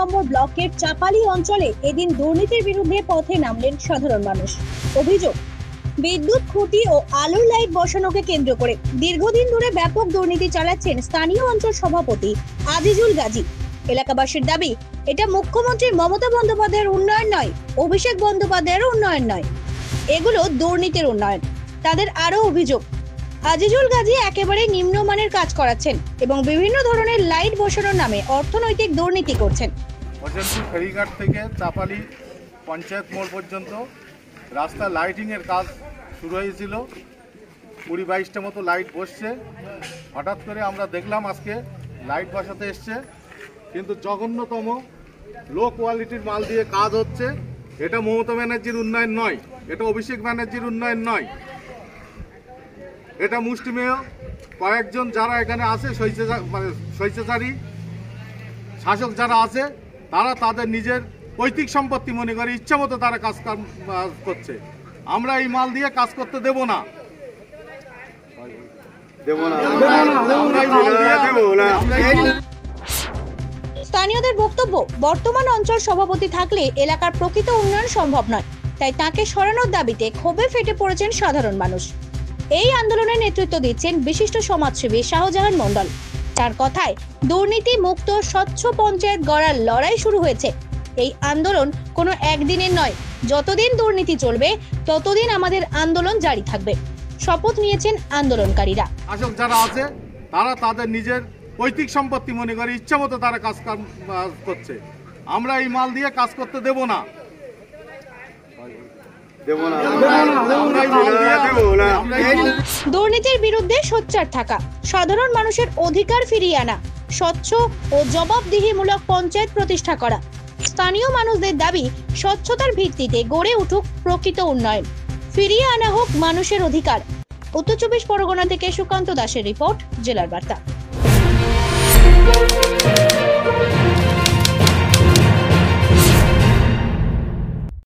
নম্বর ব্লকের চাপালি অঞ্চলে এদিন দুর্নীতির বিরুদ্ধে পথে নামলেন সাধারণ মানুষ। অভিযোগ, বিদ্যুৎ খুঁটি ও আলোর লাইট বসানোকে কেন্দ্র করে দীর্ঘদিন ধরে ব্যাপক দুর্নীতি চালাচ্ছেন স্থানীয় অঞ্চল সভাপতি আজিজুল গাজী। এলাকাবাসীর দাবি, এটা মুখ্যমন্ত্রী মমতা বন্দ্যোপাধ্যায়ের উন্নয়ন নয়, অভিষেক বন্দ্যোপাধ্যায়ের উন্নয়ন নয়, এগুলো দুর্নীতির উন্নয়ন। তাদের আরো অভিযোগ, আজিজুল গাজী একেবারে নিম্নমানের কাজ করাচ্ছেন এবং বিভিন্ন ধরনের লাইট বসানোর নামে অর্থনৈতিক দুর্নীতি করছেন। বসন্তপুর ফেরিঘাট থেকে চাপালি পঞ্চায়েত মোড় পর্যন্ত রাস্তা লাইটিংয়ের কাজ শুরু হয়েছিল। 20-22টা মতো লাইট বসছে। হঠাৎ করে আমরা দেখলাম আজকে লাইট বসাতে এসছে, কিন্তু জঘন্যতম লো কোয়ালিটির মাল দিয়ে কাজ হচ্ছে। এটা মমতা ব্যানার্জির উন্নয়ন নয়, এটা অভিষেক ব্যানার্জির উন্নয়ন নয়, এটা মুষ্টিমেয় কয়েকজন যারা এখানে আছে স্বৈচ্ছাচারী শাসক যারা আছে, তারা তাদের নিজের পৈতৃক সম্পত্তি মনে করে ইচ্ছা মতো তারা কাজ করছে। আমরা এই মাল দিয়ে কাজ করতে দেব না। স্থানীয়দের বক্তব্য, বর্তমান অঞ্চল সভাপতি থাকলে এলাকার প্রকৃত উন্নয়ন সম্ভব নয়, তাই তাকে সরানোর দাবিতে ক্ষোভে ফেটে পড়েছেন সাধারণ মানুষ। এই আন্দোলনের নেতৃত্ব দিচ্ছেন বিশিষ্ট সমাজসেবী শাহজাহান মণ্ডল। তার কথায়, দুর্নীতি মুক্ত স্বচ্ছ পঞ্চায়েত গড়ার লড়াই শুরু হয়েছে। এই আন্দোলন কোনো একদিনের নয়, যতদিন দুর্নীতি চলবে ততদিন আমাদের আন্দোলন জারি থাকবে। শপথ নিয়েছেন আন্দোলনকারীরা। শাসক যারা আছে তারা তাদের নিজের পৈতৃক সম্পত্তি মনে করে ইচ্ছা মতো তারা কাজ করছে। আমরা এই মাল দিয়ে কাজ করতে দেব না। দুর্নীতির বিরুদ্ধে সোচ্চার থাকা, সাধারণ মানুষের অধিকার ফিরিয়ে আনা, স্বচ্ছ ও জবাবদিহিমূলক পঞ্চায়েত প্রতিষ্ঠা করা। স্থানীয় মানুষদের দাবি, স্বচ্ছতার ভিত্তিতে গড়ে উঠুক প্রকৃত উন্নয়ন, ফিরিয়ে আনা হোক মানুষের অধিকার। উত্তর 24 পরগনা থেকে সুকান্ত দাসের রিপোর্ট, জেলার বার্তা।